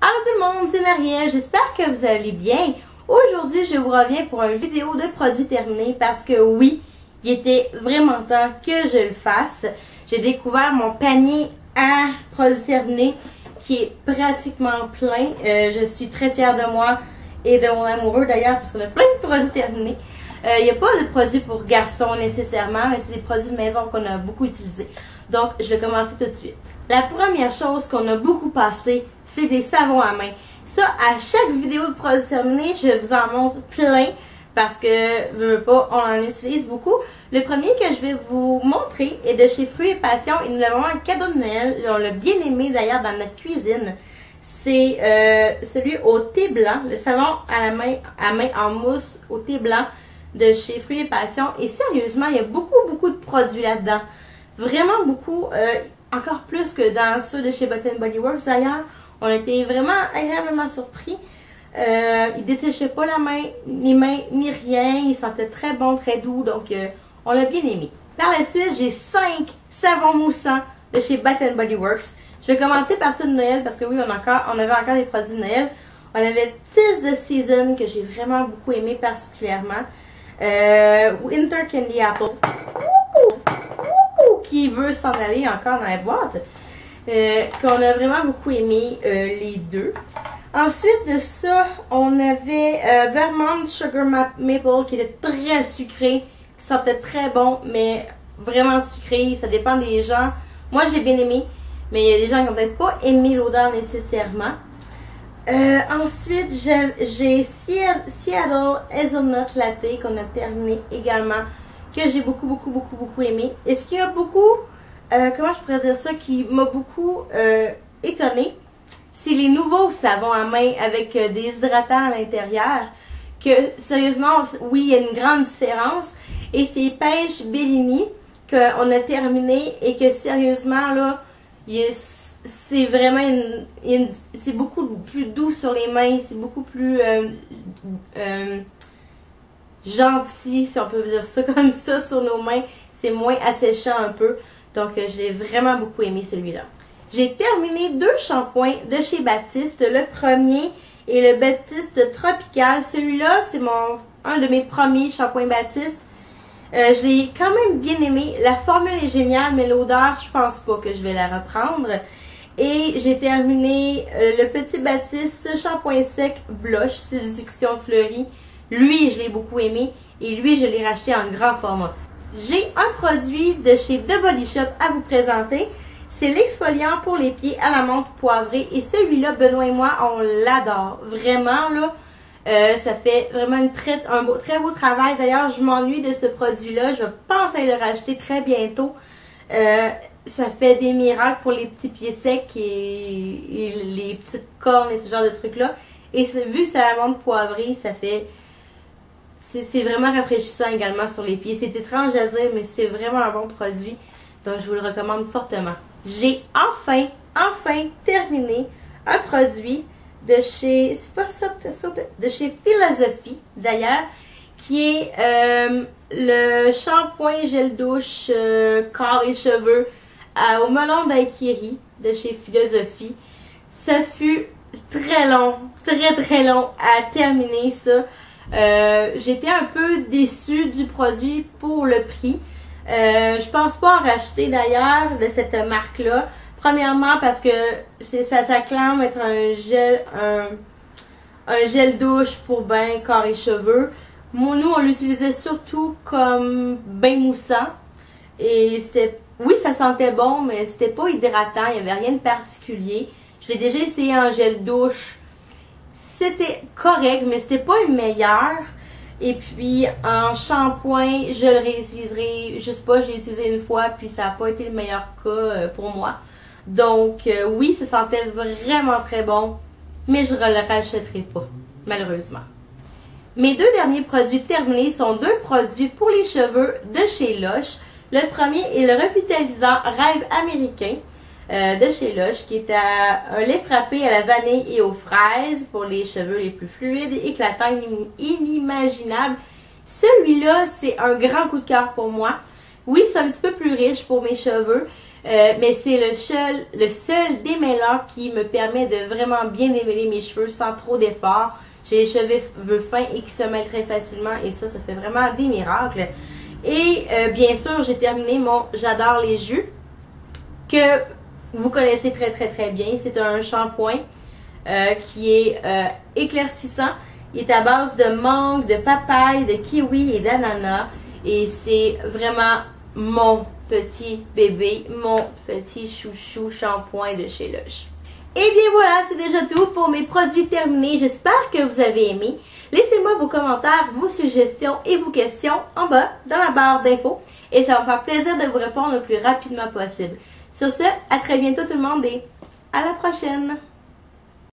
Allô tout le monde, c'est Marielle, j'espère que vous allez bien. Aujourd'hui, je vous reviens pour une vidéo de produits terminés parce que oui, il était vraiment temps que je le fasse. J'ai découvert mon panier à produits terminés qui est pratiquement plein. Je suis très fière de moi et de mon amoureux d'ailleurs parce qu'on a plein de produits terminés. Il n'y a pas de produits pour garçons nécessairement, mais c'est des produits de maison qu'on a beaucoup utilisés. Donc, je vais commencer tout de suite. La première chose qu'on a beaucoup passé, c'est des savons à main. Ça, à chaque vidéo de produits terminés, je vous en montre plein parce que, je veux pas, on en utilise beaucoup. Le premier que je vais vous montrer est de chez Fruits et Passion. Il nous a vraiment un cadeau de Noël. On l'a bien aimé d'ailleurs dans notre cuisine. C'est celui au thé blanc, le savon à main en mousse au thé blanc de chez Fruits et Passion. Et sérieusement, il y a beaucoup de produits là-dedans. Vraiment beaucoup, encore plus que dans ceux de chez Bath & Body Works d'ailleurs. On a été vraiment agréablement surpris. Il desséchait pas les mains ni rien. Il sentait très bon, très doux. Donc, on l'a bien aimé. Par la suite, j'ai 5 savons moussants de chez Bath & Body Works. Je vais commencer par ceux de Noël parce que oui, on avait encore des produits de Noël. On avait 6 de Season que j'ai vraiment beaucoup aimé particulièrement. Winter Candy Apple. Qui veut s'en aller encore dans la boîte. Qu'on a vraiment beaucoup aimé les deux. Ensuite de ça, on avait Vermont Sugar Maple qui était très sucré, qui sentait très bon, mais vraiment sucré. Ça dépend des gens. Moi, j'ai bien aimé, mais il y a des gens qui n'ont peut-être pas aimé l'odeur nécessairement. Ensuite, j'ai Seattle Hazelnut Latte qu'on a terminé également, que j'ai beaucoup aimé. Et ce qui a beaucoup, comment je pourrais dire ça, qui m'a beaucoup étonnée, c'est les nouveaux savons à main avec des hydratants à l'intérieur. Que sérieusement, oui, il y a une grande différence. Et c'est Pêche Bellini qu'on a terminé et que sérieusement, là, c'est vraiment c'est beaucoup plus doux sur les mains, c'est beaucoup plus gentil, si on peut dire ça comme ça, sur nos mains. C'est moins asséchant un peu. Donc, je l'ai vraiment beaucoup aimé celui-là. J'ai terminé 2 shampoings de chez Baptiste. Le premier est le Baptiste Tropical. Celui-là, c'est un de mes premiers shampoings Baptiste. Je l'ai quand même bien aimé. La formule est géniale, mais l'odeur, je pense pas que je vais la reprendre. Et j'ai terminé le petit Baptiste shampoing sec blush, séduction fleurie. Lui, je l'ai beaucoup aimé et lui, je l'ai racheté en grand format. J'ai un produit de chez The Body Shop à vous présenter. C'est l'exfoliant pour les pieds à la menthe poivrée. Et celui-là, Benoît et moi, on l'adore. Vraiment, là, ça fait vraiment un très beau travail. D'ailleurs, je m'ennuie de ce produit-là. Je pense à le racheter très bientôt. Ça fait des miracles pour les petits pieds secs et les petites cornes et ce genre de trucs-là. Et vu que c'est à la menthe poivrée, ça fait... C'est vraiment rafraîchissant également sur les pieds. C'est étrange à dire, mais c'est vraiment un bon produit. Donc, je vous le recommande fortement. J'ai enfin terminé un produit de chez... C'est pas ça, de chez Philosophy, d'ailleurs, qui est le shampoing gel douche corps et cheveux au melon daiquiri de chez Philosophy. Ça fut très long à terminer ça. J'étais un peu déçue du produit pour le prix. Je pense pas en racheter d'ailleurs de cette marque-là. Premièrement parce que ça s'acclame être un gel douche pour bain, corps et cheveux. Nous, on l'utilisait surtout comme bain moussant. Et oui, ça sentait bon, mais c'était pas hydratant. Il n'y avait rien de particulier. Je l'ai déjà essayé en gel douche. C'était correct, mais c'était pas le meilleur. Et puis, en shampoing, je le réutiliserai, je sais pas, je l'ai utilisé une fois, puis ça n'a pas été le meilleur cas pour moi. Donc, oui, ça sentait vraiment très bon, mais je ne le rachèterai pas, malheureusement. Mes 2 derniers produits terminés sont 2 produits pour les cheveux de chez Lush. Le premier est le revitalisant Rêve américain de chez Lush, qui est un lait frappé à la vanille et aux fraises pour les cheveux les plus fluides, éclatants, inimaginables. Celui-là, c'est un grand coup de cœur pour moi. Oui, c'est un petit peu plus riche pour mes cheveux, Mais c'est le seul démêlant qui me permet de vraiment bien démêler mes cheveux sans trop d'efforts. J'ai les cheveux fins et qui se mêlent très facilement et ça fait vraiment des miracles. Et bien sûr, j'ai terminé mon J'adore les jus que vous connaissez très bien. C'est un shampoing qui est éclaircissant. Il est à base de mangue, de papaye, de kiwi et d'ananas. Et c'est vraiment mon petit bébé, mon petit chouchou shampoing de chez Lush. Et bien voilà, c'est déjà tout pour mes produits terminés. J'espère que vous avez aimé. Laissez-moi vos commentaires, vos suggestions et vos questions en bas dans la barre d'infos. Et ça va me faire plaisir de vous répondre le plus rapidement possible. Sur ce, à très bientôt tout le monde et à la prochaine!